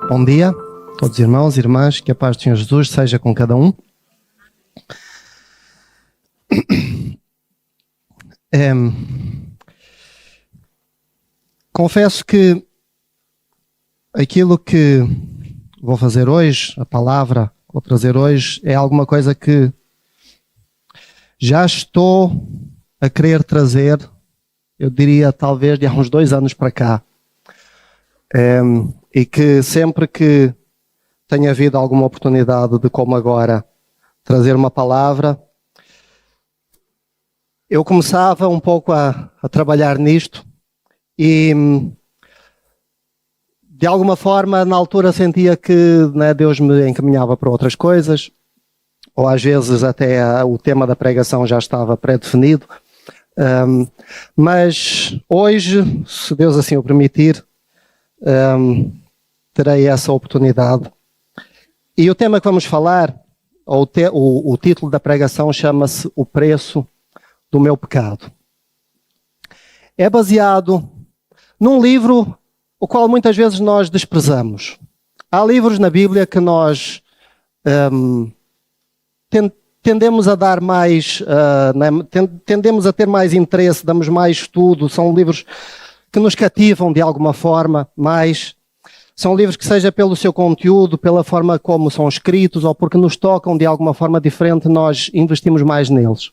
Bom dia, todos irmãos e irmãs, que a paz do Senhor Jesus seja com cada um. Confesso que aquilo que vou fazer hoje, a palavra que vou trazer hoje, é alguma coisa que já estou a querer trazer, eu diria talvez de há uns 2 anos para cá. E que sempre que tenha havido alguma oportunidade de, como agora, trazer uma palavra, eu começava um pouco a trabalhar nisto e, de alguma forma, na altura sentia que Deus me encaminhava para outras coisas, ou às vezes até o tema da pregação já estava pré-definido. Mas hoje, se Deus assim o permitir, terei essa oportunidade. E o tema que vamos falar, ou o título da pregação, chama-se O Preço do Meu Pecado. É baseado num livro o qual muitas vezes nós desprezamos. Há livros na Bíblia que nós tendemos a dar mais, tendemos a ter mais interesse, damos mais estudo, são livros que nos cativam de alguma forma mais. São livros que, seja pelo seu conteúdo, pela forma como são escritos, ou porque nos tocam de alguma forma diferente, nós investimos mais neles.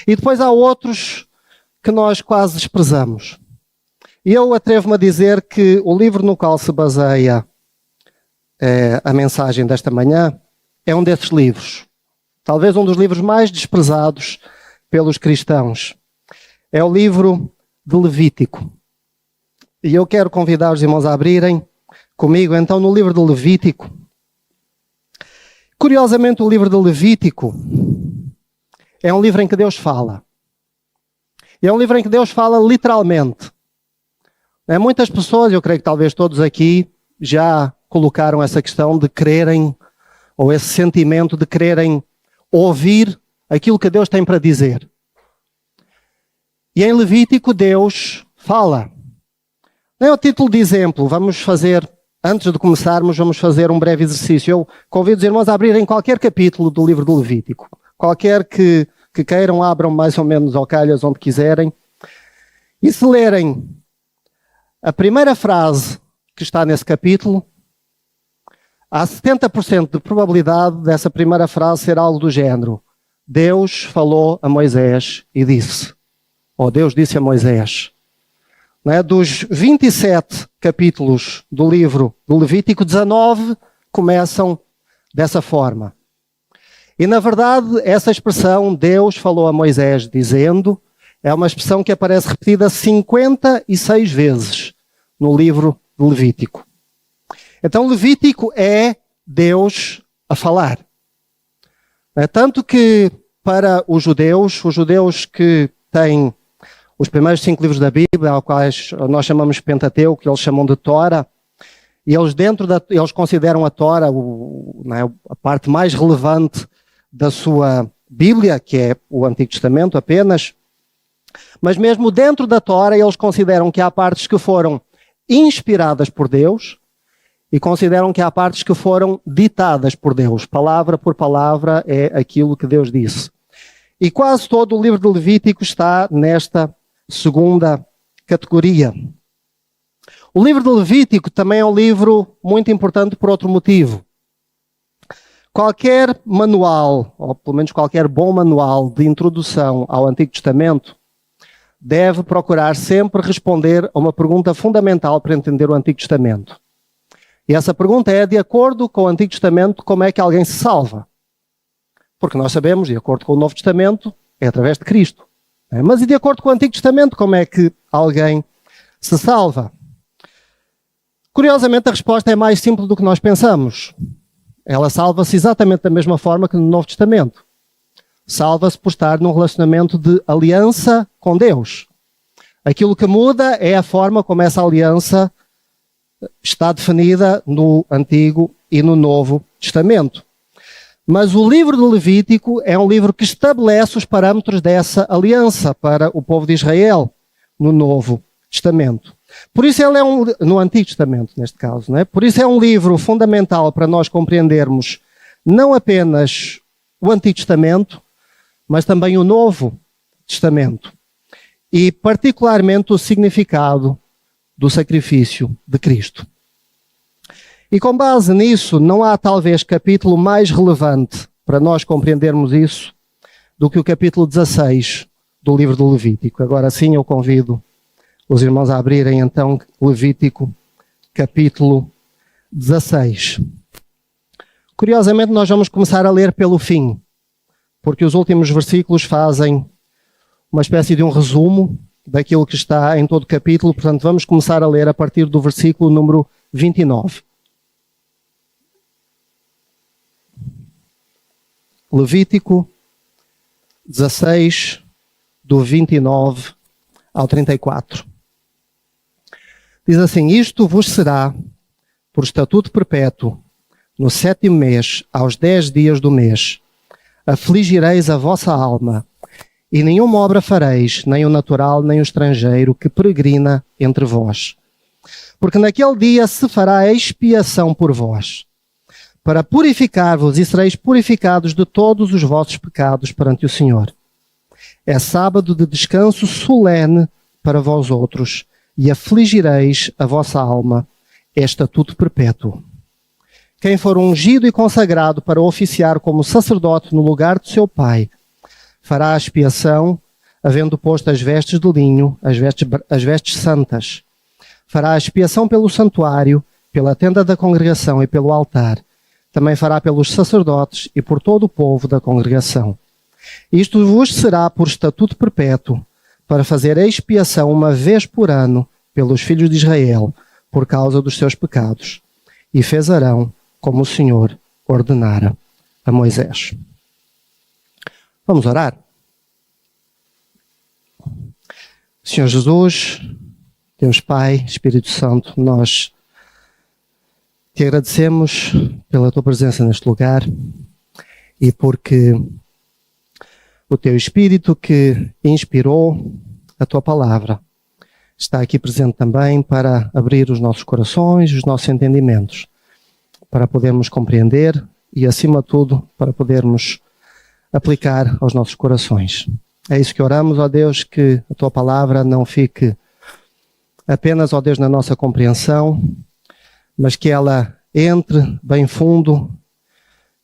E depois há outros que nós quase desprezamos. E eu atrevo-me a dizer que o livro no qual se baseia a mensagem desta manhã é um desses livros. Talvez um dos livros mais desprezados pelos cristãos. É o livro de Levítico. E eu quero convidar os irmãos a abrirem comigo, então, no livro de Levítico. Curiosamente, o livro de Levítico é um livro em que Deus fala. É um livro em que Deus fala literalmente. Muitas pessoas, eu creio que talvez todos aqui, já colocaram essa questão de quererem, ou esse sentimento de quererem ouvir aquilo que Deus tem para dizer. E em Levítico Deus fala. Nem o título de exemplo, vamos fazer, antes de começarmos, vamos fazer um breve exercício. Eu convido os irmãos a abrirem qualquer capítulo do livro de Levítico. Qualquer que queiram, abram mais ou menos ao calhas onde quiserem. E se lerem a primeira frase que está nesse capítulo, há 70% de probabilidade dessa primeira frase ser algo do género: Deus falou a Moisés e disse. Ou Deus disse a Moisés. Dos 27 capítulos do livro do Levítico, 19 começam dessa forma. E, na verdade, essa expressão, Deus falou a Moisés dizendo, é uma expressão que aparece repetida 56 vezes no livro do Levítico. Então, Levítico é Deus a falar. Tanto que, para os judeus que têm os primeiros 5 livros da Bíblia, aos quais nós chamamos Pentateuco, que eles chamam de Tora, e eles eles consideram a Tora a parte mais relevante da sua Bíblia, que é o Antigo Testamento apenas. Mas mesmo dentro da Tora, eles consideram que há partes que foram inspiradas por Deus e consideram que há partes que foram ditadas por Deus. Palavra por palavra é aquilo que Deus disse. E quase todo o livro de Levítico está nesta segunda categoria. O livro de Levítico também é um livro muito importante por outro motivo. Qualquer manual, ou pelo menos qualquer bom manual de introdução ao Antigo Testamento, deve procurar sempre responder a uma pergunta fundamental para entender o Antigo Testamento. E essa pergunta é: de acordo com o Antigo Testamento, como é que alguém se salva? Porque nós sabemos, de acordo com o Novo Testamento, é através de Cristo. Mas e de acordo com o Antigo Testamento, como é que alguém se salva? Curiosamente, a resposta é mais simples do que nós pensamos. Ela salva-se exatamente da mesma forma que no Novo Testamento. Salva-se por estar num relacionamento de aliança com Deus. Aquilo que muda é a forma como essa aliança está definida no Antigo e no Novo Testamento. Mas o livro do Levítico é um livro que estabelece os parâmetros dessa aliança para o povo de Israel no Novo Testamento. Por isso ele é no Antigo Testamento, neste caso, não é? Por isso é um livro fundamental para nós compreendermos não apenas o Antigo Testamento, mas também o Novo Testamento. E particularmente o significado do sacrifício de Cristo. E com base nisso, não há talvez capítulo mais relevante para nós compreendermos isso do que o capítulo 16 do livro do Levítico. Agora sim eu convido os irmãos a abrirem então Levítico capítulo 16. Curiosamente nós vamos começar a ler pelo fim, porque os últimos versículos fazem uma espécie de um resumo daquilo que está em todo o capítulo. Portanto, vamos começar a ler a partir do versículo número 29. Levítico 16, do 29 ao 34. Diz assim: Isto vos será por estatuto perpétuo, no 7º mês, aos 10 dias do mês. Afligireis a vossa alma, e nenhuma obra fareis, nem o natural, nem o estrangeiro, que peregrina entre vós. Porque naquele dia se fará expiação por vós, para purificar-vos, e sereis purificados de todos os vossos pecados perante o Senhor. É sábado de descanso solene para vós outros, e afligireis a vossa alma, é estatuto perpétuo. Quem for ungido e consagrado para oficiar como sacerdote no lugar de seu pai, fará a expiação, havendo posto as vestes de linho, as vestes santas. Fará a expiação pelo santuário, pela tenda da congregação e pelo altar. Também fará pelos sacerdotes e por todo o povo da congregação. Isto vos será por estatuto perpétuo, para fazer a expiação uma vez por ano pelos filhos de Israel, por causa dos seus pecados. E fez Arão como o Senhor ordenara a Moisés. Vamos orar? Senhor Jesus, Deus Pai, Espírito Santo, nós te agradecemos pela tua presença neste lugar e porque o teu Espírito que inspirou a tua palavra está aqui presente também para abrir os nossos corações, os nossos entendimentos, para podermos compreender e, acima de tudo, para podermos aplicar aos nossos corações. É isso que oramos, ó Deus, que a tua palavra não fique apenas, ó Deus, na nossa compreensão, mas que ela entre bem fundo,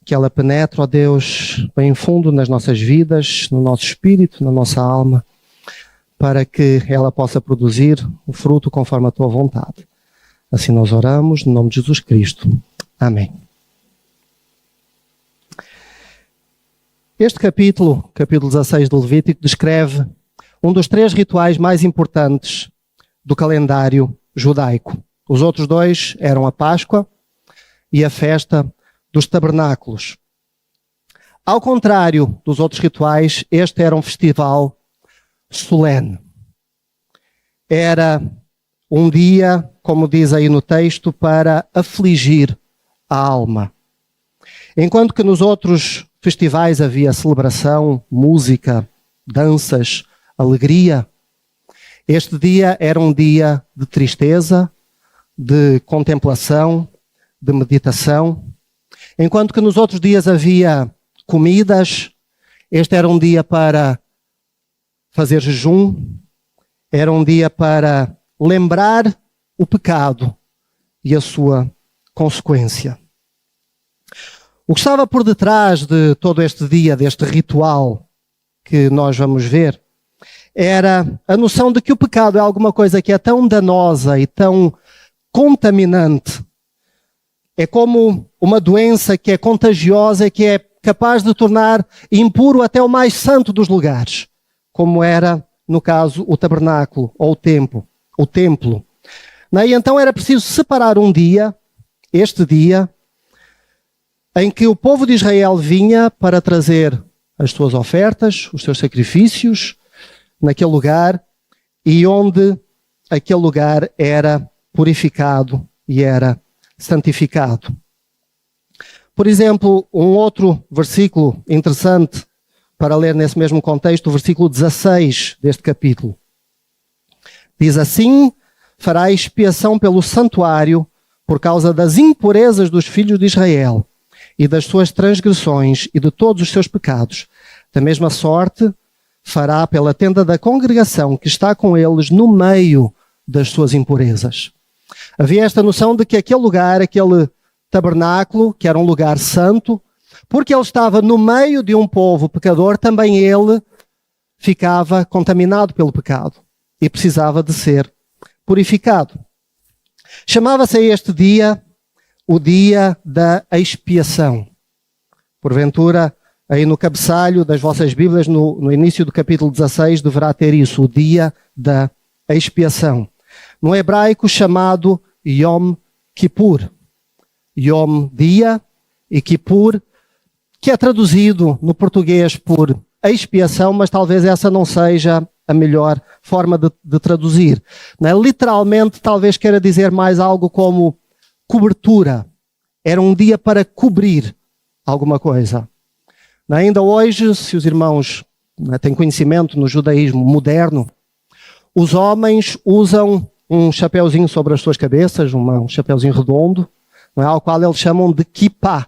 que ela penetre, ó Deus, bem fundo nas nossas vidas, no nosso espírito, na nossa alma, para que ela possa produzir o fruto conforme a tua vontade. Assim nós oramos, no nome de Jesus Cristo. Amém. Este capítulo 16 do Levítico, descreve um dos 3 rituais mais importantes do calendário judaico. Os outros 2 eram a Páscoa e a festa dos tabernáculos. Ao contrário dos outros rituais, este era um festival solene. Era um dia, como diz aí no texto, para afligir a alma. Enquanto que nos outros festivais havia celebração, música, danças, alegria, este dia era um dia de tristeza, de contemplação, de meditação. Enquanto que nos outros dias havia comidas, este era um dia para fazer jejum, era um dia para lembrar o pecado e a sua consequência. O que estava por detrás de todo este dia, deste ritual que nós vamos ver, era a noção de que o pecado é alguma coisa que é tão danosa e tão contaminante. É como uma doença que é contagiosa e que é capaz de tornar impuro até o mais santo dos lugares, como era, no caso, o tabernáculo ou o templo. E então era preciso separar um dia, este dia, em que o povo de Israel vinha para trazer as suas ofertas, os seus sacrifícios, naquele lugar, e onde aquele lugar era purificado e era santificado. Por exemplo, um outro versículo interessante para ler nesse mesmo contexto, o versículo 16 deste capítulo. Diz assim: fará expiação pelo santuário por causa das impurezas dos filhos de Israel e das suas transgressões e de todos os seus pecados. Da mesma sorte, fará pela tenda da congregação que está com eles no meio das suas impurezas. Havia esta noção de que aquele lugar, aquele tabernáculo, que era um lugar santo, porque ele estava no meio de um povo pecador, também ele ficava contaminado pelo pecado e precisava de ser purificado. Chamava-se este dia o dia da expiação. Porventura, aí no cabeçalho das vossas Bíblias, no início do capítulo 16, deverá ter isso, o dia da expiação. No hebraico chamado Yom Kippur. Yom, dia, e Kippur, que é traduzido no português por expiação, mas talvez essa não seja a melhor forma de traduzir. Literalmente, talvez queira dizer mais algo como cobertura. Era um dia para cobrir alguma coisa. Ainda hoje, se os irmãos têm conhecimento no judaísmo moderno, os homens usam um chapeuzinho sobre as suas cabeças, um chapeuzinho redondo, ao qual eles chamam de kippah.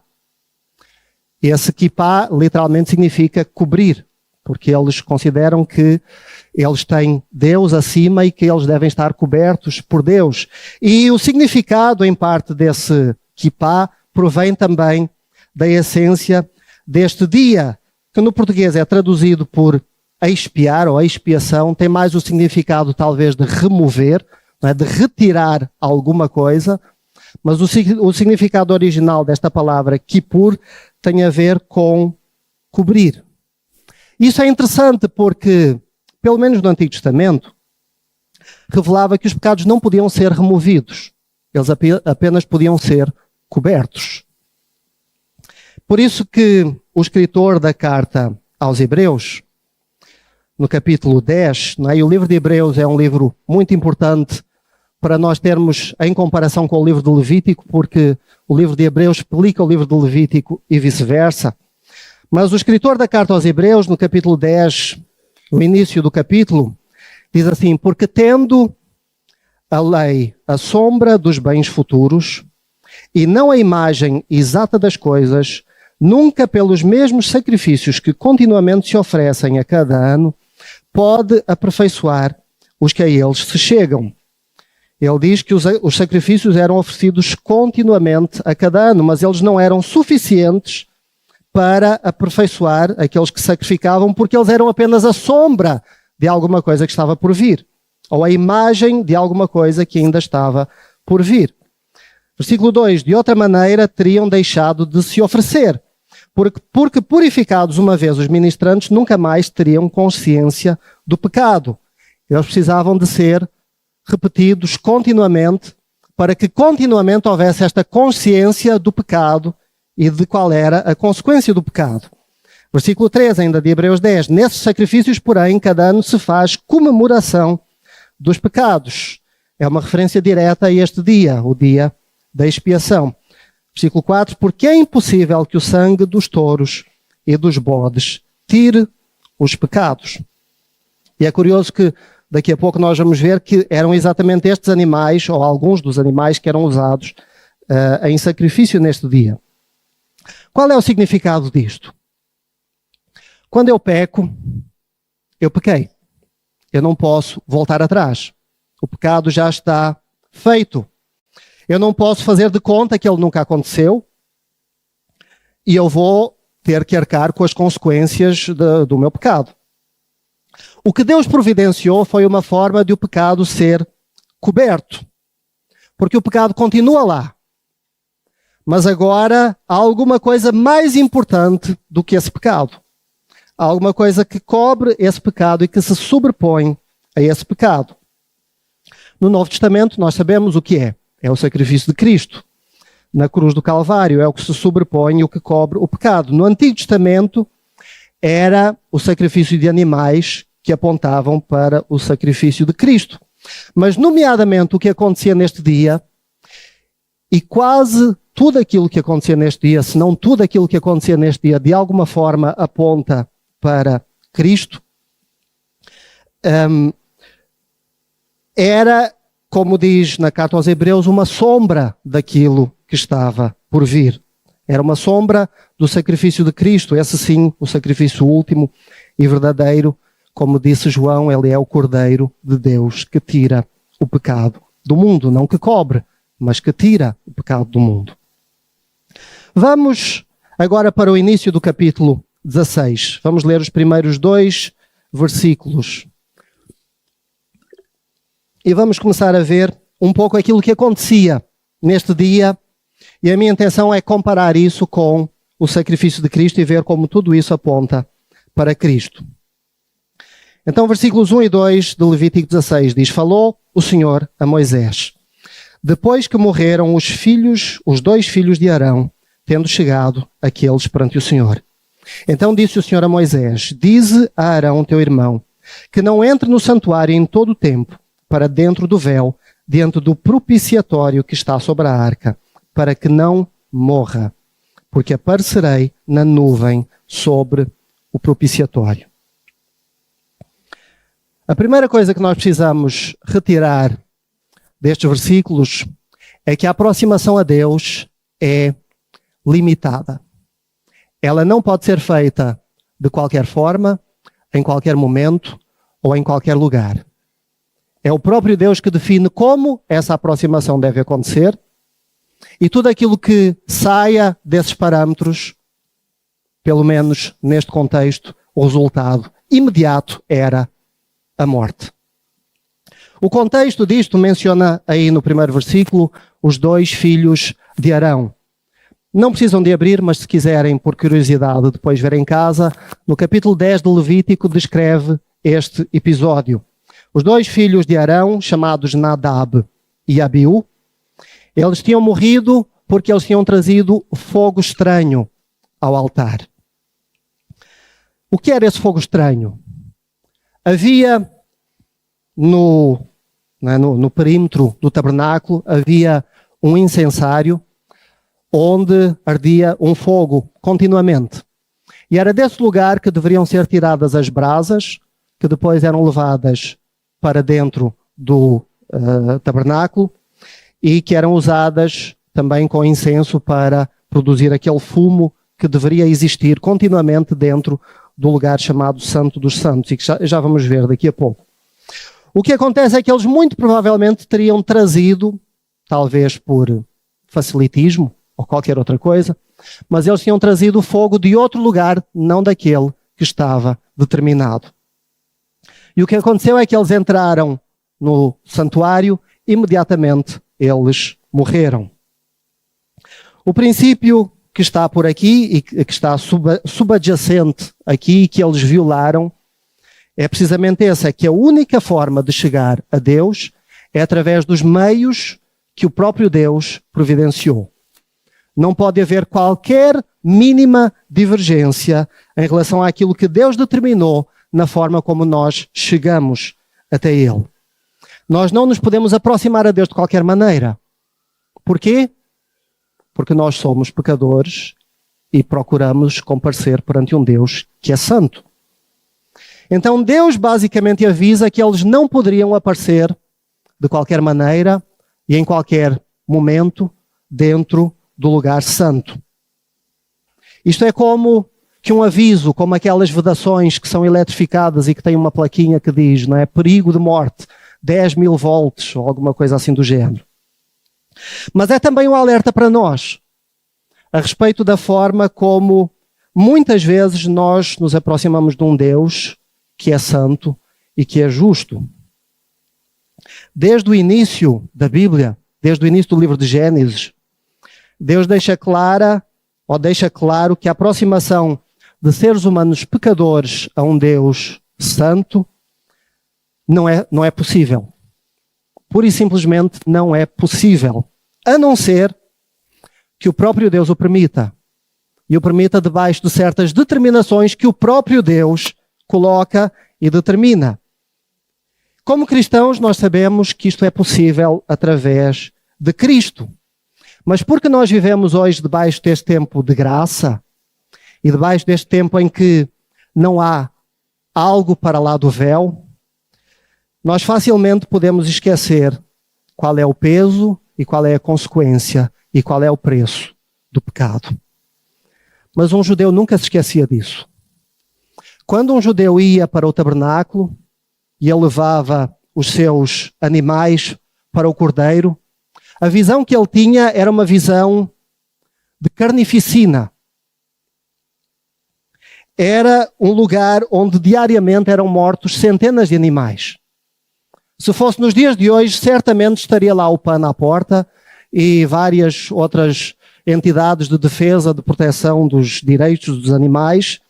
E esse kippah literalmente significa cobrir, porque eles consideram que eles têm Deus acima e que eles devem estar cobertos por Deus. E o significado, em parte, desse kippah provém também da essência deste dia, que no português é traduzido por expiar ou expiação, tem mais o significado talvez de remover, de retirar alguma coisa, mas o significado original desta palavra Kippur tem a ver com cobrir. Isso é interessante porque, pelo menos no Antigo Testamento, revelava que os pecados não podiam ser removidos, eles apenas podiam ser cobertos. Por isso que o escritor da carta aos Hebreus, no capítulo 10, e o livro de Hebreus é um livro muito importante para nós termos em comparação com o livro de Levítico, porque o livro de Hebreus explica o livro de Levítico e vice-versa. Mas o escritor da carta aos Hebreus, no capítulo 10, no início do capítulo, diz assim: porque tendo a lei a sombra dos bens futuros e não a imagem exata das coisas, nunca pelos mesmos sacrifícios que continuamente se oferecem a cada ano, pode aperfeiçoar os que a eles se chegam. Ele diz que os sacrifícios eram oferecidos continuamente a cada ano, mas eles não eram suficientes para aperfeiçoar aqueles que sacrificavam, porque eles eram apenas a sombra de alguma coisa que estava por vir, ou a imagem de alguma coisa que ainda estava por vir. Versículo 2, de outra maneira teriam deixado de se oferecer, porque purificados uma vez os ministrantes nunca mais teriam consciência do pecado. Eles precisavam de ser repetidos continuamente, para que continuamente houvesse esta consciência do pecado e de qual era a consequência do pecado. Versículo 3 ainda de Hebreus 10. Nesses sacrifícios, porém, cada ano se faz comemoração dos pecados. É uma referência direta a este dia, o dia da expiação. Versículo 4. Porque é impossível que o sangue dos touros e dos bodes tire os pecados. E é curioso que daqui a pouco nós vamos ver que eram exatamente estes animais, ou alguns dos animais que eram usados em sacrifício neste dia. Qual é o significado disto? Quando eu peco, eu pequei. Eu não posso voltar atrás. O pecado já está feito. Eu não posso fazer de conta que ele nunca aconteceu e eu vou ter que arcar com as consequências do meu pecado. O que Deus providenciou foi uma forma de o pecado ser coberto. Porque o pecado continua lá. Mas agora há alguma coisa mais importante do que esse pecado. Há alguma coisa que cobre esse pecado e que se sobrepõe a esse pecado. No Novo Testamento nós sabemos o que é. É o sacrifício de Cristo. Na cruz do Calvário é o que se sobrepõe e o que cobre o pecado. No Antigo Testamento era o sacrifício de animais que apontavam para o sacrifício de Cristo. Mas, nomeadamente, o que acontecia neste dia, e quase tudo aquilo que acontecia neste dia, se não tudo aquilo que acontecia neste dia, de alguma forma aponta para Cristo, era como diz na carta aos Hebreus, uma sombra daquilo que estava por vir. Era uma sombra do sacrifício de Cristo, esse sim, o sacrifício último e verdadeiro. Como disse João, ele é o Cordeiro de Deus que tira o pecado do mundo, não que cobre, mas que tira o pecado do mundo. Vamos agora para o início do capítulo 16. Vamos ler os primeiros 2 versículos. E vamos começar a ver um pouco aquilo que acontecia neste dia. E a minha intenção é comparar isso com o sacrifício de Cristo e ver como tudo isso aponta para Cristo. Então, versículos 1 e 2 de Levítico 16 diz: Falou o Senhor a Moisés, depois que morreram os 2 filhos de Arão, tendo chegado aqueles perante o Senhor. Então disse o Senhor a Moisés: Dize a Arão, teu irmão, que não entre no santuário em todo o tempo, para dentro do véu, dentro do propiciatório que está sobre a arca, para que não morra, porque aparecerei na nuvem sobre o propiciatório. A primeira coisa que nós precisamos retirar destes versículos é que a aproximação a Deus é limitada. Ela não pode ser feita de qualquer forma, em qualquer momento ou em qualquer lugar. É o próprio Deus que define como essa aproximação deve acontecer, e tudo aquilo que saia desses parâmetros, pelo menos neste contexto, o resultado imediato era a morte. O contexto disto menciona aí no primeiro versículo os 2 filhos de Arão. Não precisam de abrir, mas se quiserem, por curiosidade, depois ver em casa, no capítulo 10 de Levítico descreve este episódio. Os 2 filhos de Arão, chamados Nadab e Abiú, eles tinham morrido porque eles tinham trazido fogo estranho ao altar. O que era esse fogo estranho? Havia no perímetro do tabernáculo, havia um incensário onde ardia um fogo continuamente. E era desse lugar que deveriam ser tiradas as brasas, que depois eram levadas para dentro do tabernáculo e que eram usadas também com incenso para produzir aquele fumo que deveria existir continuamente dentro do lugar chamado Santo dos Santos, e que já vamos ver daqui a pouco. O que acontece é que eles muito provavelmente teriam trazido, talvez por facilitismo ou qualquer outra coisa, mas eles tinham trazido o fogo de outro lugar, não daquele que estava determinado. E o que aconteceu é que eles entraram no santuário, imediatamente eles morreram. O princípio que está por aqui e que está subadjacente aqui, que eles violaram, é precisamente esse, é que a única forma de chegar a Deus é através dos meios que o próprio Deus providenciou. Não pode haver qualquer mínima divergência em relação àquilo que Deus determinou na forma como nós chegamos até Ele. Nós não nos podemos aproximar a Deus de qualquer maneira. Porquê? Porque nós somos pecadores e procuramos comparecer perante um Deus que é santo. Então Deus basicamente avisa que eles não poderiam aparecer de qualquer maneira e em qualquer momento dentro do lugar santo. Isto é como que um aviso, como aquelas vedações que são eletrificadas e que têm uma plaquinha que diz, não é, perigo de morte, 10.000 volts ou alguma coisa assim do género. Mas é também um alerta para nós a respeito da forma como muitas vezes nós nos aproximamos de um Deus que é santo e que é justo. Desde o início da Bíblia, desde o início do livro de Gênesis, Deus deixa claro que a aproximação de seres humanos pecadores a um Deus santo não é possível. Pura e simplesmente não é possível. A não ser que o próprio Deus o permita. E o permita debaixo de certas determinações que o próprio Deus coloca e determina. Como cristãos, nós sabemos que isto é possível através de Cristo. Mas porque nós vivemos hoje debaixo deste tempo de graça e debaixo deste tempo em que não há algo para lá do véu, nós facilmente podemos esquecer qual é o peso e qual é a consequência e qual é o preço do pecado. Mas um judeu nunca se esquecia disso. Quando um judeu ia para o tabernáculo e ele levava os seus animais para o cordeiro, a visão que ele tinha era uma visão de carnificina. Era um lugar onde diariamente eram mortos centenas de animais. Se fosse nos dias de hoje, certamente estaria lá o PAN à porta e várias outras entidades de defesa, de proteção dos direitos dos animais.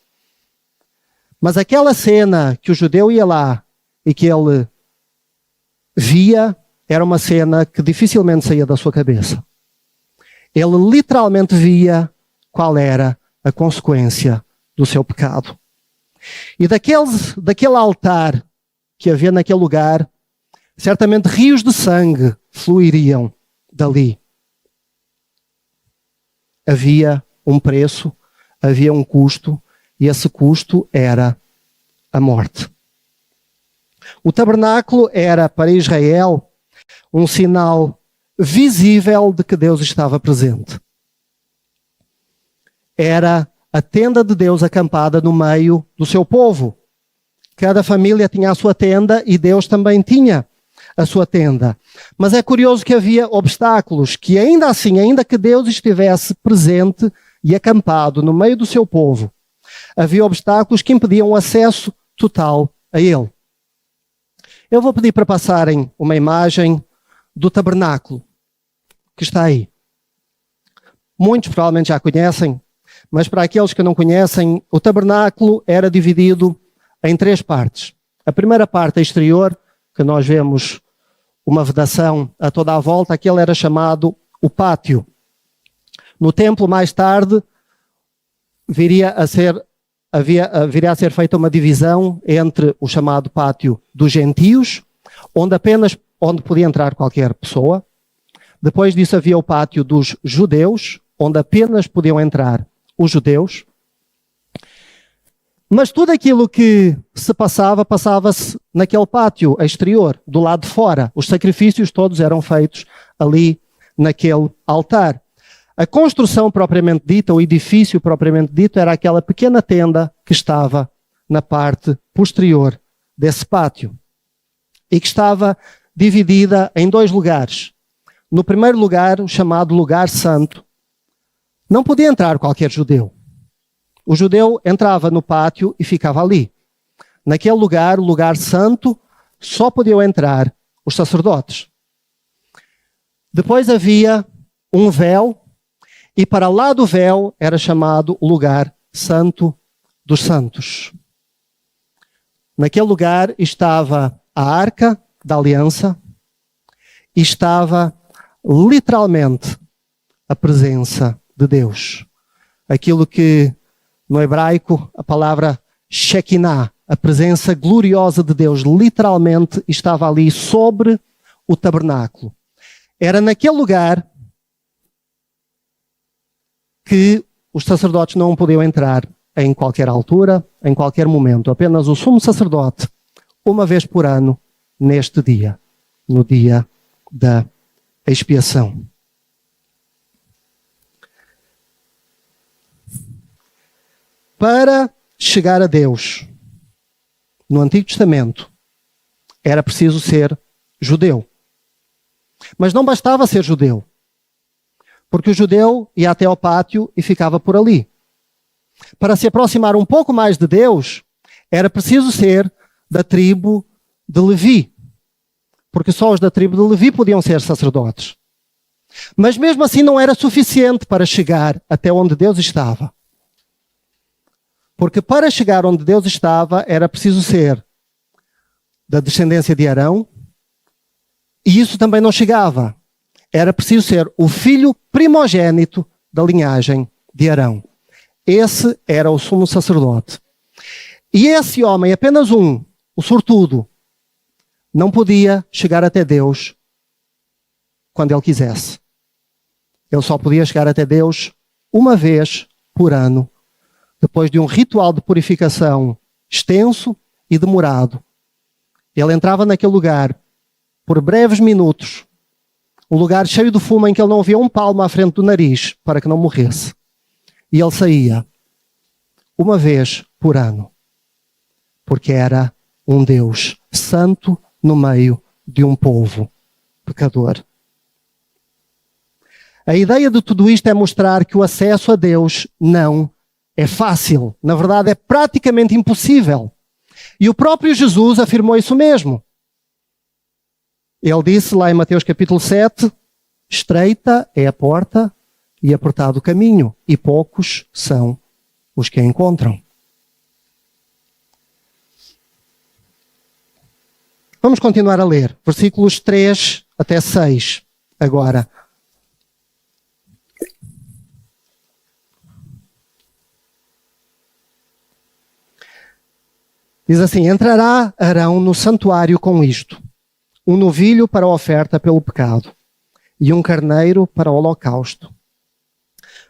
Mas aquela cena que o judeu ia lá e que ele via, era uma cena que dificilmente saía da sua cabeça. Ele literalmente via qual era a consequência do seu pecado. E daquele altar que havia naquele lugar, certamente rios de sangue fluiriam dali. Havia um preço, havia um custo, e esse custo era a morte. O tabernáculo era para Israel um sinal visível de que Deus estava presente. Era a tenda de Deus acampada no meio do seu povo. Cada família tinha a sua tenda e Deus também tinha a sua tenda. Mas é curioso que havia obstáculos que ainda assim, ainda que Deus estivesse presente e acampado no meio do seu povo, havia obstáculos que impediam o acesso total a ele. Eu vou pedir para passarem uma imagem do tabernáculo, que está aí. Muitos provavelmente já conhecem, mas para aqueles que não conhecem, o tabernáculo era dividido em 3 partes. A primeira parte exterior, que nós vemos uma vedação a toda a volta, aquele era chamado o pátio. No templo, mais tarde, viria a ser feita uma divisão entre o chamado pátio dos gentios, onde podia entrar qualquer pessoa. Depois disso havia o pátio dos judeus, onde apenas podiam entrar os judeus. Mas tudo aquilo que se passava-se naquele pátio exterior, do lado de fora. Os sacrifícios todos eram feitos ali naquele altar. A construção propriamente dita, o edifício propriamente dito, era aquela pequena tenda que estava na parte posterior desse pátio e que estava dividida em 2 lugares. No primeiro lugar, o chamado lugar santo, não podia entrar qualquer judeu. O judeu entrava no pátio e ficava ali. Naquele lugar, o lugar santo, só podiam entrar os sacerdotes. Depois havia um véu, e para lá do véu era chamado o lugar santo dos santos. Naquele lugar estava a arca da aliança e estava literalmente a presença de Deus. Aquilo que no hebraico a palavra Shekinah, a presença gloriosa de Deus, literalmente estava ali sobre o tabernáculo. Era naquele lugar que os sacerdotes não podiam entrar em qualquer altura, em qualquer momento. Apenas o sumo sacerdote, uma vez por ano, neste dia, no dia da expiação. Para chegar a Deus, no Antigo Testamento, era preciso ser judeu. Mas não bastava ser judeu, porque o judeu ia até ao pátio e ficava por ali. Para se aproximar um pouco mais de Deus, era preciso ser da tribo de Levi, porque só os da tribo de Levi podiam ser sacerdotes. Mas mesmo assim não era suficiente para chegar até onde Deus estava. Porque para chegar onde Deus estava, era preciso ser da descendência de Arão, e isso também não chegava. Era preciso ser o filho primogênito da linhagem de Arão. Esse era o sumo sacerdote. E esse homem, apenas um, o sortudo, não podia chegar até Deus quando ele quisesse. Ele só podia chegar até Deus uma vez por ano, depois de um ritual de purificação extenso e demorado. Ele entrava naquele lugar por breves minutos um lugar cheio de fumo em que ele não via um palmo à frente do nariz para que não morresse. E ele saía uma vez por ano, porque era um Deus santo no meio de um povo pecador. A ideia de tudo isto é mostrar que o acesso a Deus não é fácil. Na verdade, é praticamente impossível. E o próprio Jesus afirmou isso mesmo. Ele disse lá em Mateus capítulo 7, estreita é a porta e apertado o caminho, e poucos são os que a encontram. Vamos continuar a ler, versículos 3 até 6, agora. Diz assim: entrará Arão no santuário com isto: um novilho para a oferta pelo pecado, e um carneiro para o holocausto.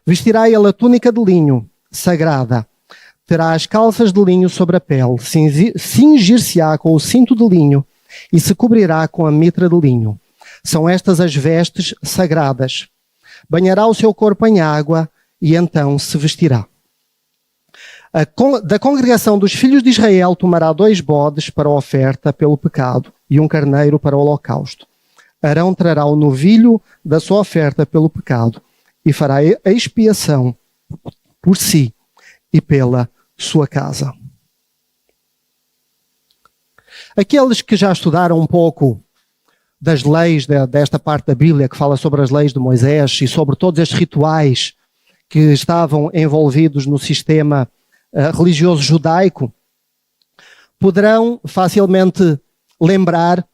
Vestirá ele a túnica de linho sagrada, terá as calças de linho sobre a pele, cingir-se-á com o cinto de linho e se cobrirá com a mitra de linho. São estas as vestes sagradas. Banhará o seu corpo em água e então se vestirá. Da congregação dos filhos de Israel tomará 2 bodes para a oferta pelo pecado e um carneiro para o holocausto. Arão trará o novilho da sua oferta pelo pecado e fará a expiação por si e pela sua casa. Aqueles que já estudaram um pouco das leis desta parte da Bíblia, que fala sobre as leis de Moisés e sobre todos estes rituais que estavam envolvidos no sistema religioso judaico, poderão facilmente lembrar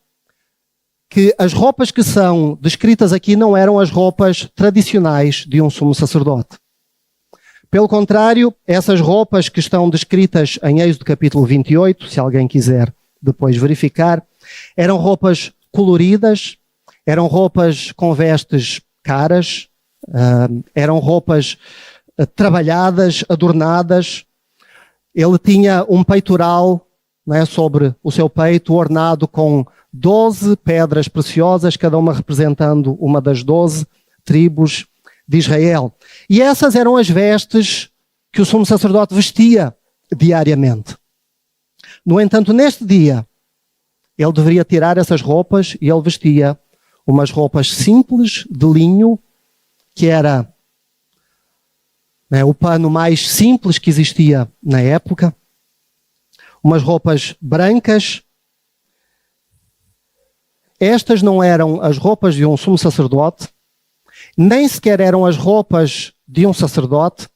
que as roupas que são descritas aqui não eram as roupas tradicionais de um sumo sacerdote. Pelo contrário, essas roupas que estão descritas em Êxodo capítulo 28, se alguém quiser depois verificar, eram roupas coloridas, eram roupas com vestes caras, eram roupas trabalhadas, adornadas. Ele tinha um peitoral, né, sobre o seu peito, ornado com 12 pedras preciosas, cada uma representando uma das 12 tribos de Israel. E essas eram as vestes que o sumo sacerdote vestia diariamente. No entanto, neste dia, ele deveria tirar essas roupas e ele vestia umas roupas simples de linho, que era o pano mais simples que existia na época. Umas roupas brancas. Estas não eram as roupas de um sumo sacerdote, nem sequer eram as roupas de um sacerdote,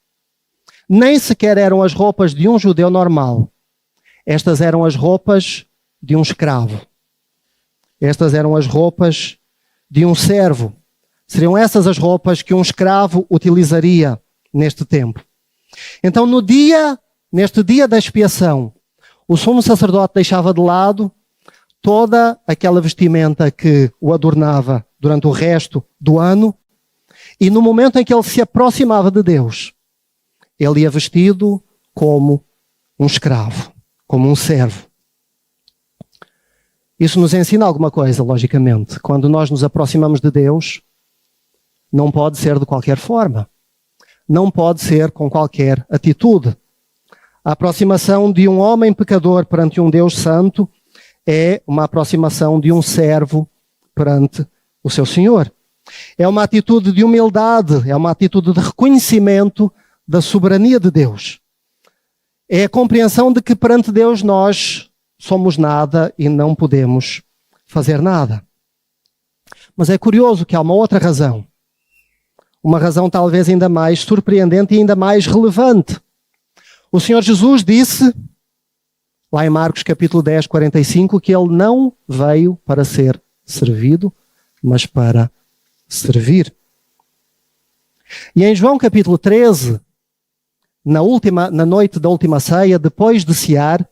nem sequer eram as roupas de um judeu normal. Estas eram as roupas de um escravo. Estas eram as roupas de um servo. Seriam essas as roupas que um escravo utilizaria neste tempo. Então, neste dia da expiação, o sumo sacerdote deixava de lado toda aquela vestimenta que o adornava durante o resto do ano, e no momento em que ele se aproximava de Deus, ele ia vestido como um escravo, como um servo. Isso nos ensina alguma coisa, logicamente. Quando nós nos aproximamos de Deus, não pode ser de qualquer forma. Não pode ser com qualquer atitude. A aproximação de um homem pecador perante um Deus santo é uma aproximação de um servo perante o seu Senhor. É uma atitude de humildade, é uma atitude de reconhecimento da soberania de Deus. É a compreensão de que perante Deus nós somos nada e não podemos fazer nada. Mas é curioso que há uma outra razão. Uma razão talvez ainda mais surpreendente e ainda mais relevante. O Senhor Jesus disse, lá em Marcos capítulo 10, 45, que ele não veio para ser servido, mas para servir. E em João capítulo 13, na noite da última ceia, depois de cear,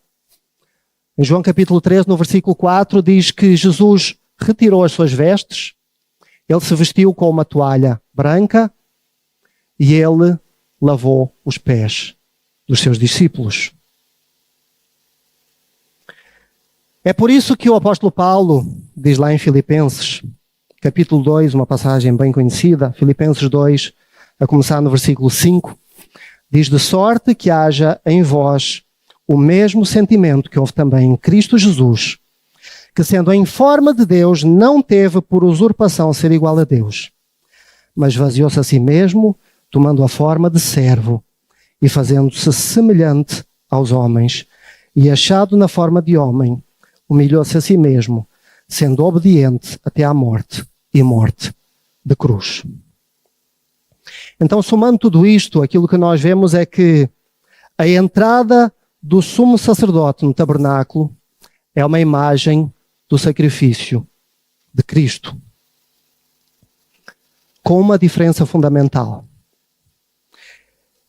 em João capítulo 13, no versículo 4, diz que Jesus retirou as suas vestes, ele se vestiu com uma toalha branca e ele lavou os pés dos seus discípulos. É por isso que o apóstolo Paulo diz lá em Filipenses, capítulo 2, uma passagem bem conhecida, Filipenses 2, a começar no versículo 5, diz: de sorte que haja em vós o mesmo sentimento que houve também em Cristo Jesus, que sendo em forma de Deus, não teve por usurpação ser igual a Deus, mas esvaziou-se a si mesmo, tomando a forma de servo e fazendo-se semelhante aos homens, e achado na forma de homem, humilhou-se a si mesmo, sendo obediente até à morte, e morte de cruz. Então, somando tudo isto, aquilo que nós vemos é que a entrada do sumo sacerdote no tabernáculo é uma imagem do sacrifício de Cristo, com uma diferença fundamental.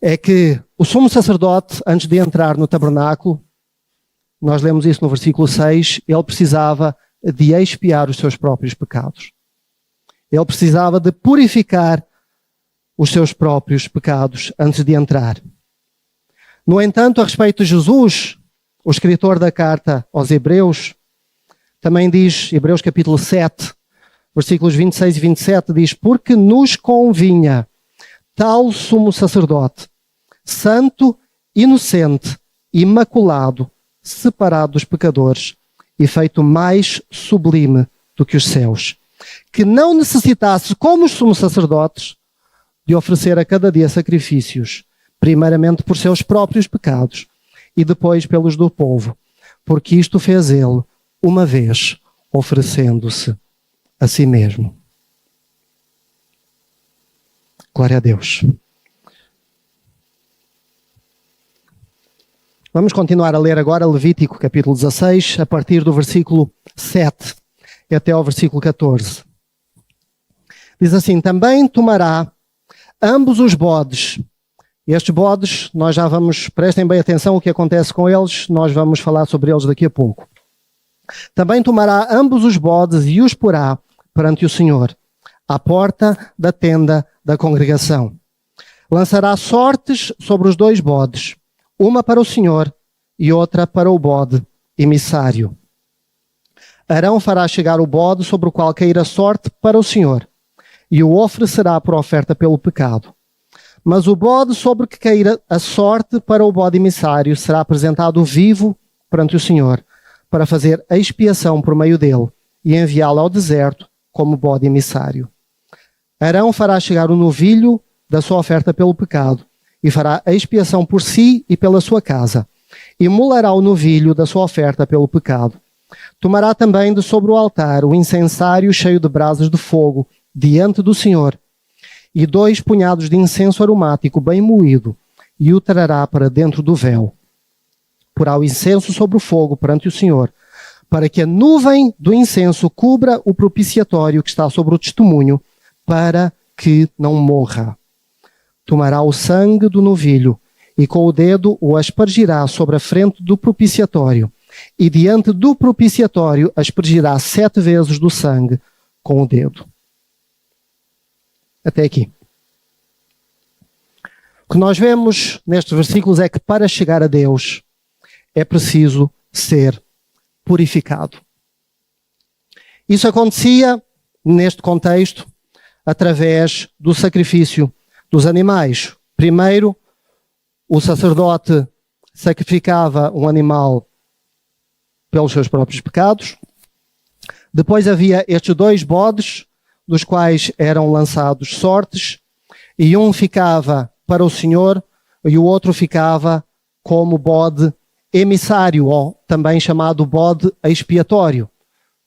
É que o sumo sacerdote, antes de entrar no tabernáculo, nós lemos isso no versículo 6, ele precisava de expiar os seus próprios pecados. Ele precisava de purificar os seus próprios pecados antes de entrar. No entanto, a respeito de Jesus, o escritor da carta aos Hebreus, também diz, Hebreus capítulo 7, versículos 26 e 27, diz: porque nos convinha tal sumo sacerdote, santo, inocente, imaculado, separado dos pecadores e feito mais sublime do que os céus, que não necessitasse, como os sumos sacerdotes, de oferecer a cada dia sacrifícios, primeiramente por seus próprios pecados e depois pelos do povo, porque isto fez ele uma vez, oferecendo-se a si mesmo. Glória a Deus. Vamos continuar a ler agora Levítico, capítulo 16, a partir do versículo 7 até ao versículo 14. Diz assim: também tomará ambos os bodes. Estes bodes, nós já vamos, prestem bem atenção o que acontece com eles, nós vamos falar sobre eles daqui a pouco. Também tomará ambos os bodes e os porá perante o Senhor, à porta da tenda da congregação. Lançará sortes sobre os dois bodes, uma para o Senhor e outra para o bode emissário. Arão fará chegar o bode sobre o qual cair a sorte para o Senhor, e o oferecerá por oferta pelo pecado. Mas o bode sobre que cair a sorte para o bode emissário será apresentado vivo perante o Senhor, para fazer a expiação por meio dele e enviá-lo ao deserto como bode emissário. Arão fará chegar o novilho da sua oferta pelo pecado e fará a expiação por si e pela sua casa, e molerá o novilho da sua oferta pelo pecado. Tomará também de sobre o altar o incensário cheio de brasas de fogo diante do Senhor, e 2 punhados de incenso aromático bem moído, e o trará para dentro do véu. Porá o incenso sobre o fogo perante o Senhor, para que a nuvem do incenso cubra o propiciatório que está sobre o testemunho, para que não morra. Tomará o sangue do novilho e com o dedo o aspergirá sobre a frente do propiciatório, e diante do propiciatório aspergirá 7 vezes do sangue com o dedo. Até aqui. O que nós vemos nestes versículos é que para chegar a Deus é preciso ser purificado. Isso acontecia, neste contexto, através do sacrifício dos animais. Primeiro, o sacerdote sacrificava um animal pelos seus próprios pecados. Depois havia estes 2 bodes, dos quais eram lançados sortes, e um ficava para o Senhor e o outro ficava como bode emissário, ou também chamado bode expiatório.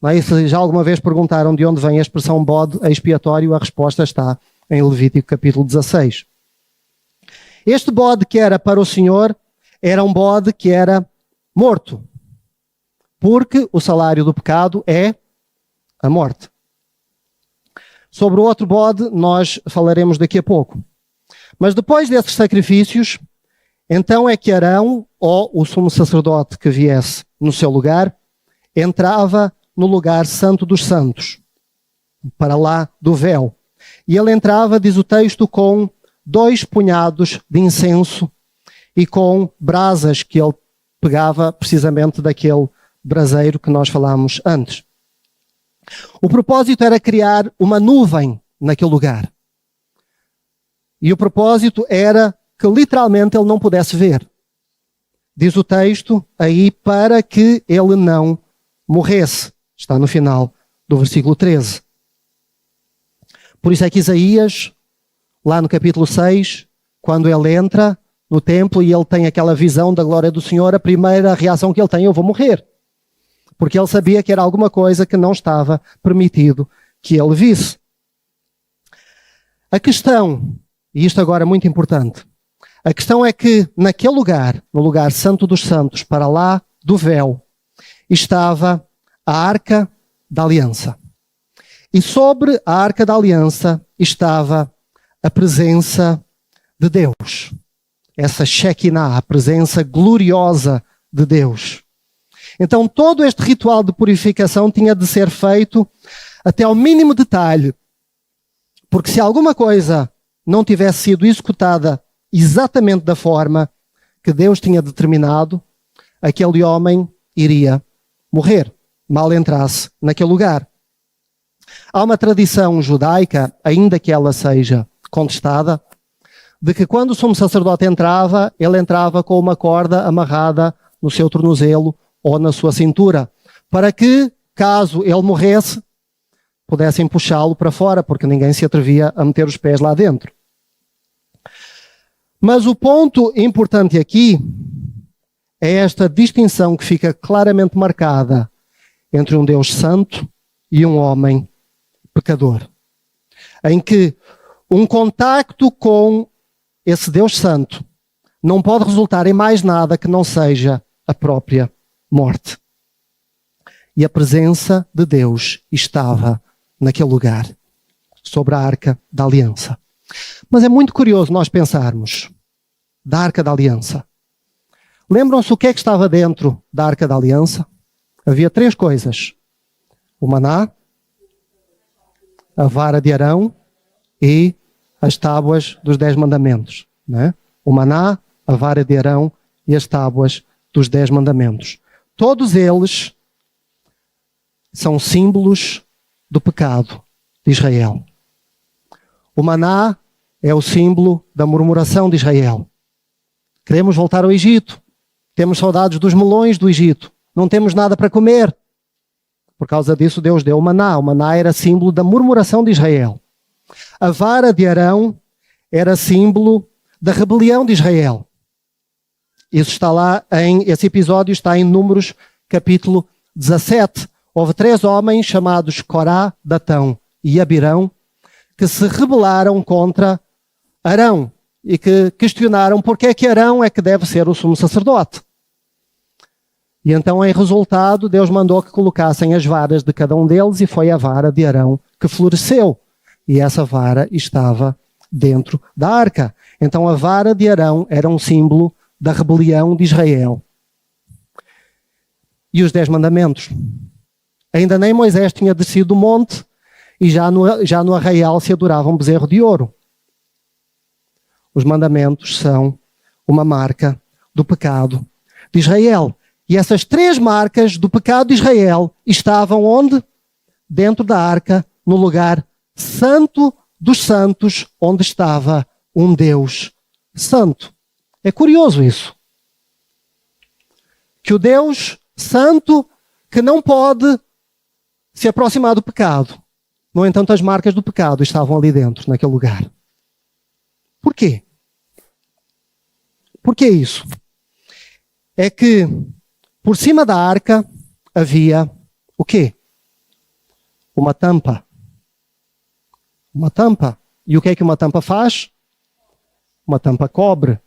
Não é? Se já alguma vez perguntaram de onde vem a expressão bode expiatório, a resposta está em Levítico capítulo 16. Este bode que era para o Senhor era um bode que era morto, porque o salário do pecado é a morte. Sobre o outro bode nós falaremos daqui a pouco. Mas depois desses sacrifícios, então é que Arão, ou o sumo sacerdote que viesse no seu lugar, entrava no lugar santo dos santos, para lá do véu. E ele entrava, diz o texto, com 2 punhados de incenso e com brasas que ele pegava precisamente daquele braseiro que nós falámos antes. O propósito era criar uma nuvem naquele lugar. E o propósito era que literalmente ele não pudesse ver. Diz o texto aí, para que ele não morresse. Está no final do versículo 13. Por isso é que Isaías, lá no capítulo 6, quando ele entra no templo e ele tem aquela visão da glória do Senhor, a primeira reação que ele tem é: eu vou morrer. Porque ele sabia que era alguma coisa que não estava permitido que ele visse. A questão, e isto agora é muito importante, a questão é que naquele lugar, no lugar santo dos santos, para lá do véu, estava a Arca da Aliança. E sobre a Arca da Aliança estava a presença de Deus. Essa Shekinah, a presença gloriosa de Deus. Então todo este ritual de purificação tinha de ser feito até ao mínimo detalhe. Porque se alguma coisa não tivesse sido executada exatamente da forma que Deus tinha determinado, aquele homem iria morrer, mal entrasse naquele lugar. Há uma tradição judaica, ainda que ela seja contestada, de que quando o sumo sacerdote entrava, ele entrava com uma corda amarrada no seu tornozelo ou na sua cintura, para que, caso ele morresse, pudessem puxá-lo para fora, porque ninguém se atrevia a meter os pés lá dentro. Mas o ponto importante aqui é esta distinção que fica claramente marcada entre um Deus santo e um homem pecador. Em que um contacto com esse Deus santo não pode resultar em mais nada que não seja a própria morte. E a presença de Deus estava naquele lugar, sobre a Arca da Aliança. Mas é muito curioso nós pensarmos da Arca da Aliança. Lembram-se o que é que estava dentro da Arca da Aliança? Havia 3 coisas: o maná, a vara de Arão e as tábuas dos 10 mandamentos. Não é? O maná, a vara de Arão e as tábuas dos 10 mandamentos. Todos eles são símbolos do pecado de Israel. O maná é o símbolo da murmuração de Israel. Queremos voltar ao Egito. Temos saudades dos melões do Egito. Não temos nada para comer. Por causa disso, Deus deu o maná. O maná era símbolo da murmuração de Israel. A vara de Arão era símbolo da rebelião de Israel. Isso está lá esse episódio está em Números capítulo 17. Houve 3 homens chamados Corá, Datão e Abirão que se rebelaram contra Arão e que questionaram porque é que Arão é que deve ser o sumo sacerdote. E então, em resultado, Deus mandou que colocassem as varas de cada um deles e foi a vara de Arão que floresceu. E essa vara estava dentro da arca. Então a vara de Arão era um símbolo da rebelião de Israel. E os 10 mandamentos. Ainda nem Moisés tinha descido do monte e já no arraial se adorava um bezerro de ouro. Os mandamentos são uma marca do pecado de Israel. E essas 3 marcas do pecado de Israel estavam onde? Dentro da arca, no lugar santo dos santos, onde estava um Deus santo. É curioso isso. Que o Deus santo que não pode se aproximar do pecado. No entanto, as marcas do pecado estavam ali dentro, naquele lugar. Por quê? Por que isso? É que por cima da arca havia o quê? Uma tampa. Uma tampa. E o que é que uma tampa faz? Uma tampa cobre.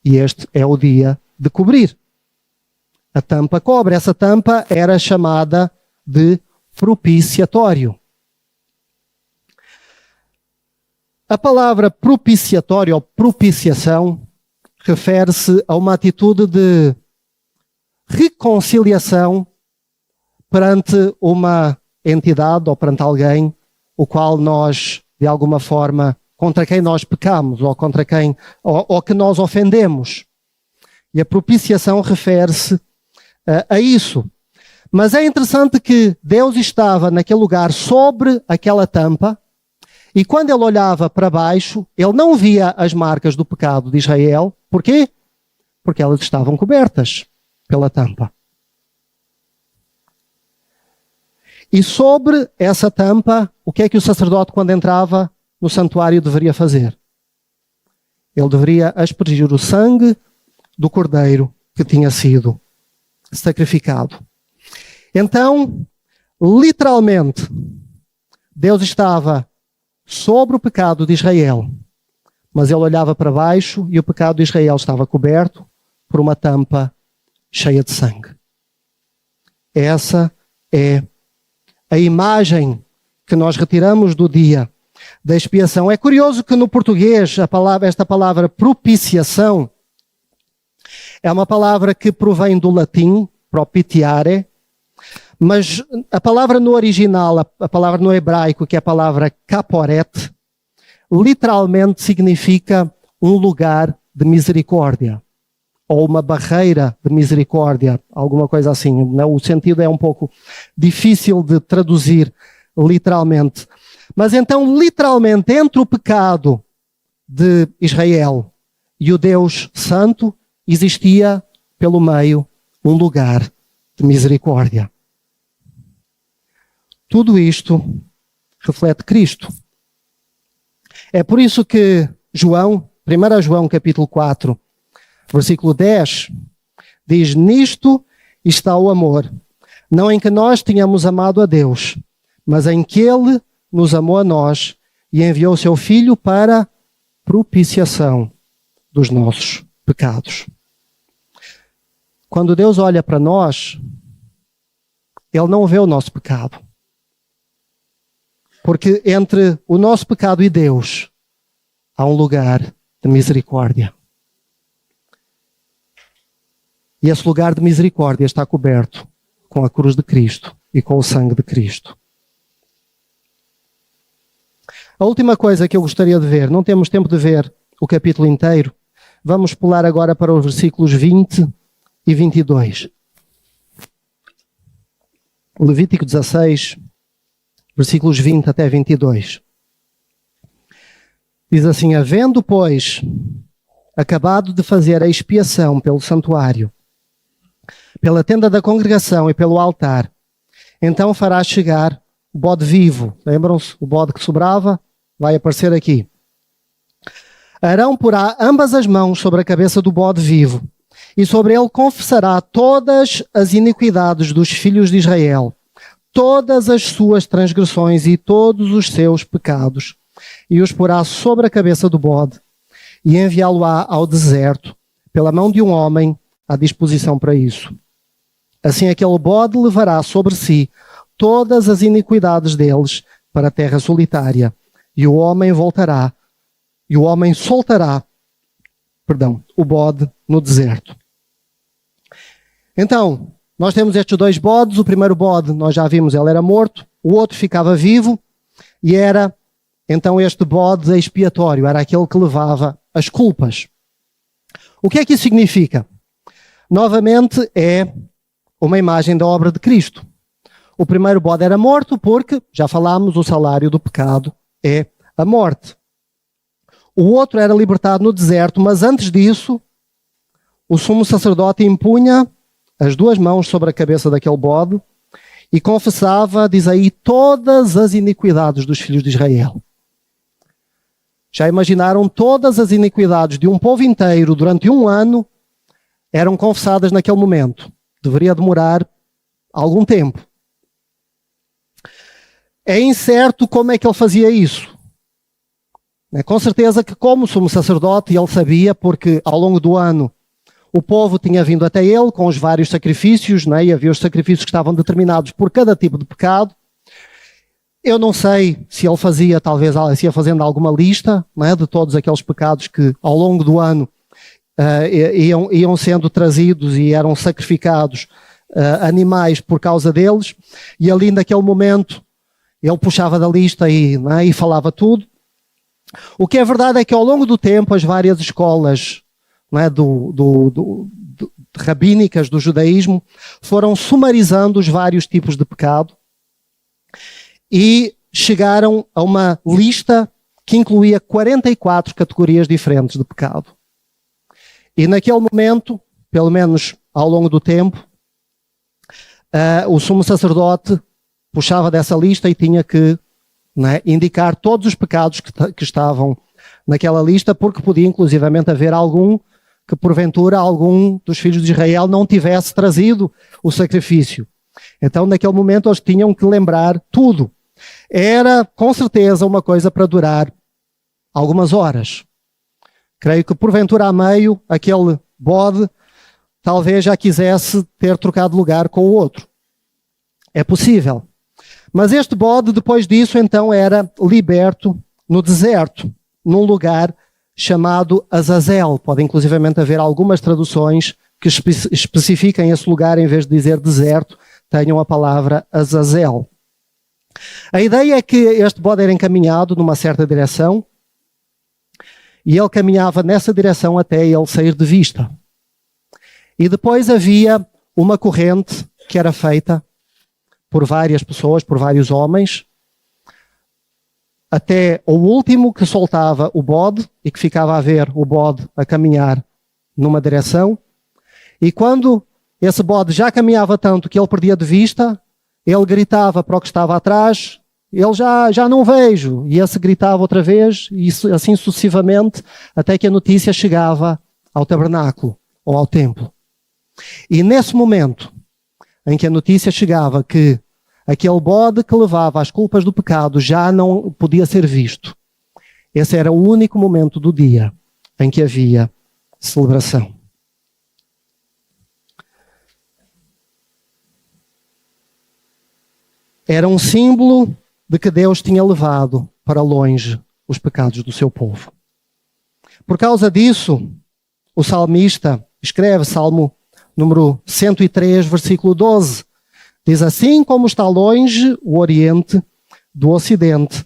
E este é o dia de cobrir. A tampa cobre. Essa tampa era chamada de propiciatório. A palavra propiciatório ou propiciação refere-se a uma atitude de reconciliação perante uma entidade ou perante alguém o qual nós, de alguma forma, contra quem nós pecamos ou contra quem ou que nós ofendemos. E a propiciação refere-se a isso. Mas é interessante que Deus estava naquele lugar sobre aquela tampa, e quando ele olhava para baixo, ele não via as marcas do pecado de Israel. Por quê? Porque elas estavam cobertas pela tampa. E sobre essa tampa, o que é que o sacerdote, quando entrava no santuário, deveria fazer? Ele deveria aspergir o sangue do cordeiro que tinha sido sacrificado. Então, literalmente, Deus estava sobre o pecado de Israel, mas ele olhava para baixo e o pecado de Israel estava coberto por uma tampa cheia de sangue. Essa é a imagem que nós retiramos do dia da expiação. É curioso que no português esta palavra propiciação é uma palavra que provém do latim, propitiare, mas a palavra no original, a palavra no hebraico, que é a palavra kaporet, literalmente significa um lugar de misericórdia, ou uma barreira de misericórdia, alguma coisa assim. O sentido é um pouco difícil de traduzir literalmente. Mas então, literalmente, entre o pecado de Israel e o Deus Santo, existia pelo meio um lugar de misericórdia. Tudo isto reflete Cristo. É por isso que João, 1 João capítulo 4, versículo 10, diz: nisto está o amor, não em que nós tenhamos amado a Deus, mas em que Ele nos amou a nós e enviou o seu Filho para propiciação dos nossos pecados. Quando Deus olha para nós, Ele não vê o nosso pecado. Porque entre o nosso pecado e Deus há um lugar de misericórdia. E esse lugar de misericórdia está coberto com a cruz de Cristo e com o sangue de Cristo. A última coisa que eu gostaria de ver, não temos tempo de ver o capítulo inteiro, vamos pular agora para os versículos 20 e 22. Levítico 16, versículos 20 até 22. Diz assim: havendo, pois, acabado de fazer a expiação pelo santuário, pela tenda da congregação e pelo altar, então farás chegar o bode vivo. Lembram-se? O bode que sobrava vai aparecer aqui. Arão porá ambas as mãos sobre a cabeça do bode vivo, e sobre ele confessará todas as iniquidades dos filhos de Israel, todas as suas transgressões e todos os seus pecados, e os porá sobre a cabeça do bode, e enviá-lo-á ao deserto, pela mão de um homem à disposição para isso. Assim aquele bode levará sobre si todas as iniquidades deles para a terra solitária, e o homem soltará o bode no deserto. Então, nós temos estes dois bodes. O primeiro bode, nós já vimos, ele era morto. O outro ficava vivo. E era, então, este bode expiatório. Era aquele que levava as culpas. O que é que isso significa? Novamente, é uma imagem da obra de Cristo. O primeiro bode era morto porque, já falámos, o salário do pecado é a morte. O outro era libertado no deserto, mas antes disso, o sumo sacerdote impunha as duas mãos sobre a cabeça daquele bode e confessava, diz aí, todas as iniquidades dos filhos de Israel. Já imaginaram? Todas as iniquidades de um povo inteiro durante um ano eram confessadas naquele momento. Deveria demorar algum tempo. É incerto como é que ele fazia isso. Com certeza que, como sumo sacerdote, ele sabia, porque ao longo do ano o povo tinha vindo até ele com os vários sacrifícios, e havia os sacrifícios que estavam determinados por cada tipo de pecado. Eu não sei se ele fazia, talvez, se ia fazendo alguma lista, de todos aqueles pecados que ao longo do ano iam sendo trazidos e eram sacrificados animais por causa deles, e ali naquele momento ele puxava da lista e falava tudo. O que é verdade é que ao longo do tempo as várias escolas rabínicas do judaísmo foram sumarizando os vários tipos de pecado e chegaram a uma lista que incluía 44 categorias diferentes de pecado. E naquele momento, pelo menos ao longo do tempo, o sumo sacerdote puxava dessa lista e tinha que indicar todos os pecados que estavam naquela lista, porque podia inclusivamente haver algum que porventura algum dos filhos de Israel não tivesse trazido o sacrifício. Então naquele momento eles tinham que lembrar tudo. Era com certeza uma coisa para durar algumas horas. Creio que porventura a meio aquele bode talvez já quisesse ter trocado lugar com o outro. É possível. Mas este bode, depois disso, então, era liberto no deserto, num lugar chamado Azazel. Pode inclusivamente haver algumas traduções que especifiquem esse lugar, em vez de dizer deserto, tenham a palavra Azazel. A ideia é que este bode era encaminhado numa certa direção e ele caminhava nessa direção até ele sair de vista. E depois havia uma corrente que era feita por várias pessoas, por vários homens, até o último que soltava o bode e que ficava a ver o bode a caminhar numa direção. E quando esse bode já caminhava tanto que ele perdia de vista, ele gritava para o que estava atrás, ele já não vejo. E esse gritava outra vez, e assim sucessivamente, até que a notícia chegava ao tabernáculo ou ao templo. E nesse momento em que a notícia chegava que aquele bode que levava as culpas do pecado já não podia ser visto, esse era o único momento do dia em que havia celebração. Era um símbolo de que Deus tinha levado para longe os pecados do seu povo. Por causa disso, o salmista escreve, Salmo número 103, versículo 12, diz: assim como está longe o Oriente do Ocidente,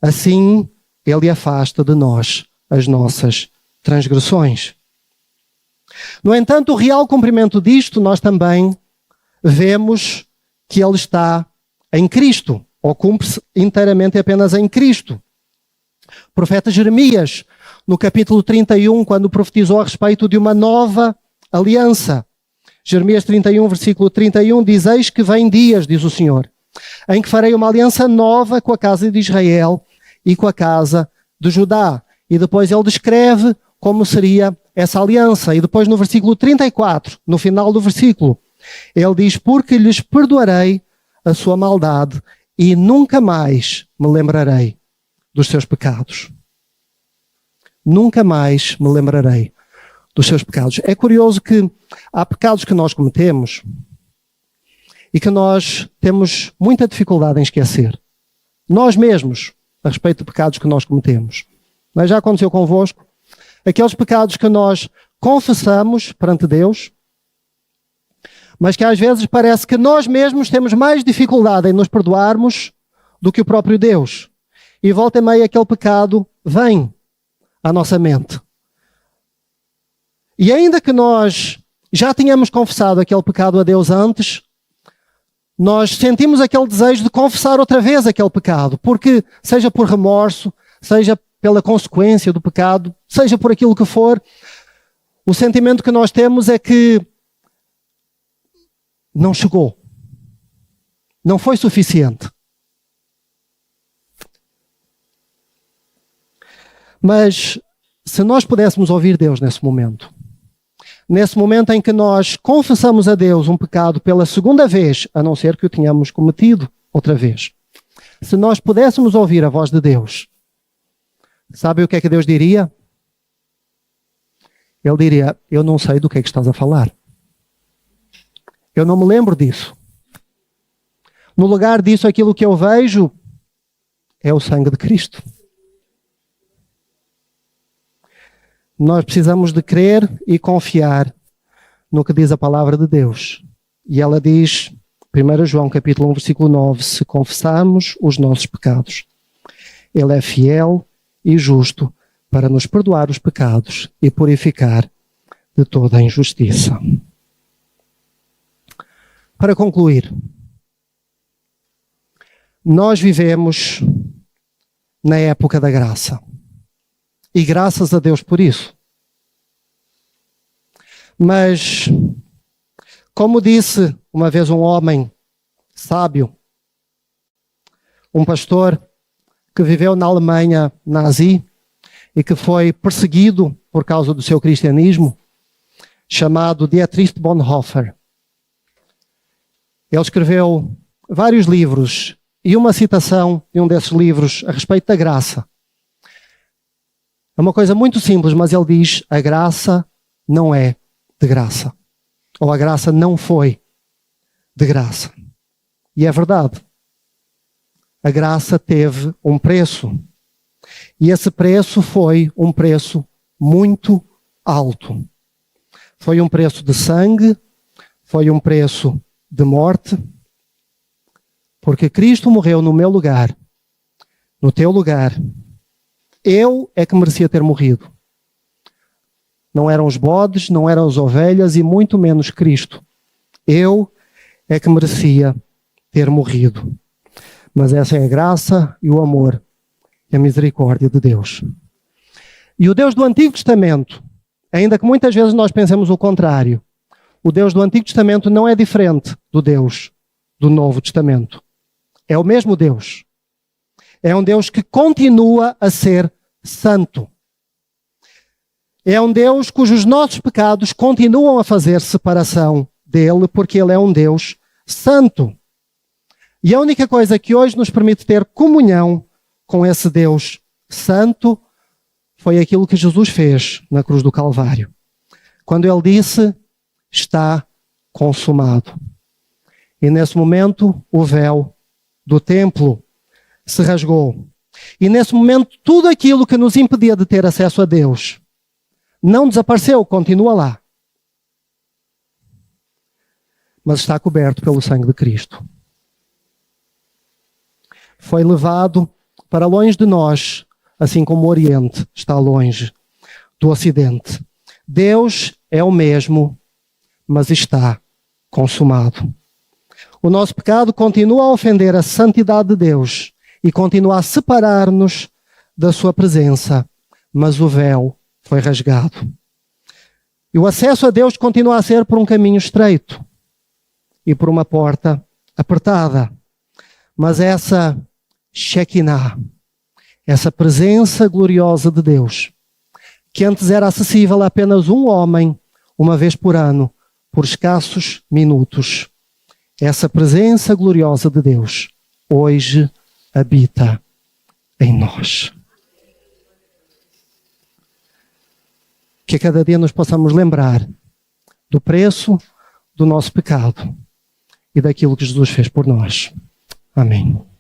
assim Ele afasta de nós as nossas transgressões. No entanto, o real cumprimento disto, nós também vemos que Ele está em Cristo, ou cumpre-se inteiramente apenas em Cristo. O profeta Jeremias, no capítulo 31, quando profetizou a respeito de uma nova aliança, Jeremias 31, versículo 31, diz: eis que vem dias, diz o Senhor, em que farei uma aliança nova com a casa de Israel e com a casa de Judá. E depois ele descreve como seria essa aliança. E depois no versículo 34, no final do versículo, ele diz: porque lhes perdoarei a sua maldade e nunca mais me lembrarei dos seus pecados. Nunca mais me lembrarei dos seus pecados. É curioso que há pecados que nós cometemos e que nós temos muita dificuldade em esquecer. Nós mesmos, a respeito de pecados que nós cometemos. Mas já aconteceu convosco? Aqueles pecados que nós confessamos perante Deus, mas que às vezes parece que nós mesmos temos mais dificuldade em nos perdoarmos do que o próprio Deus. E volta e meia aquele pecado vem à nossa mente. E ainda que nós já tínhamos confessado aquele pecado a Deus antes, nós sentimos aquele desejo de confessar outra vez aquele pecado, porque seja por remorso, seja pela consequência do pecado, seja por aquilo que for, o sentimento que nós temos é que não chegou, não foi suficiente. Mas se nós pudéssemos ouvir Deus nesse momento em que nós confessamos a Deus um pecado pela segunda vez, a não ser que o tenhamos cometido outra vez, se nós pudéssemos ouvir a voz de Deus, sabe o que é que Deus diria? Ele diria: eu não sei do que é que estás a falar. Eu não me lembro disso. No lugar disso, aquilo que eu vejo é o sangue de Cristo. Nós precisamos de crer e confiar no que diz a palavra de Deus. E ela diz, 1 João capítulo 1, versículo 9, se confessarmos os nossos pecados, Ele é fiel e justo para nos perdoar os pecados e purificar de toda a injustiça. Para concluir, nós vivemos na época da graça. E graças a Deus por isso. Mas, como disse uma vez um homem sábio, um pastor que viveu na Alemanha nazi e que foi perseguido por causa do seu cristianismo, chamado Dietrich Bonhoeffer. Ele escreveu vários livros e uma citação de um desses livros a respeito da graça. É uma coisa muito simples, mas ele diz: a graça não é de graça. Ou a graça não foi de graça. E é verdade. A graça teve um preço. E esse preço foi um preço muito alto. Foi um preço de sangue, foi um preço de morte, porque Cristo morreu no meu lugar, no teu lugar. Eu é que merecia ter morrido. Não eram os bodes, não eram as ovelhas e muito menos Cristo. Eu é que merecia ter morrido. Mas essa é a graça e o amor e a misericórdia de Deus. E o Deus do Antigo Testamento, ainda que muitas vezes nós pensemos o contrário, o Deus do Antigo Testamento não é diferente do Deus do Novo Testamento. É o mesmo Deus. É um Deus que continua a ser santo. É um Deus cujos nossos pecados continuam a fazer separação dele, porque ele é um Deus santo. E a única coisa que hoje nos permite ter comunhão com esse Deus santo foi aquilo que Jesus fez na cruz do Calvário. Quando ele disse: está consumado. E nesse momento o véu do templo se rasgou. E nesse momento tudo aquilo que nos impedia de ter acesso a Deus não desapareceu, continua lá. Mas está coberto pelo sangue de Cristo. Foi levado para longe de nós, assim como o Oriente está longe do Ocidente. Deus é o mesmo, mas está consumado. O nosso pecado continua a ofender a santidade de Deus e continua a separar-nos da sua presença, mas o véu foi rasgado. E o acesso a Deus continua a ser por um caminho estreito e por uma porta apertada. Mas essa Shekinah, essa presença gloriosa de Deus, que antes era acessível a apenas um homem, uma vez por ano, por escassos minutos, essa presença gloriosa de Deus hoje habita em nós. Que a cada dia nos possamos lembrar do preço do nosso pecado e daquilo que Jesus fez por nós. Amém.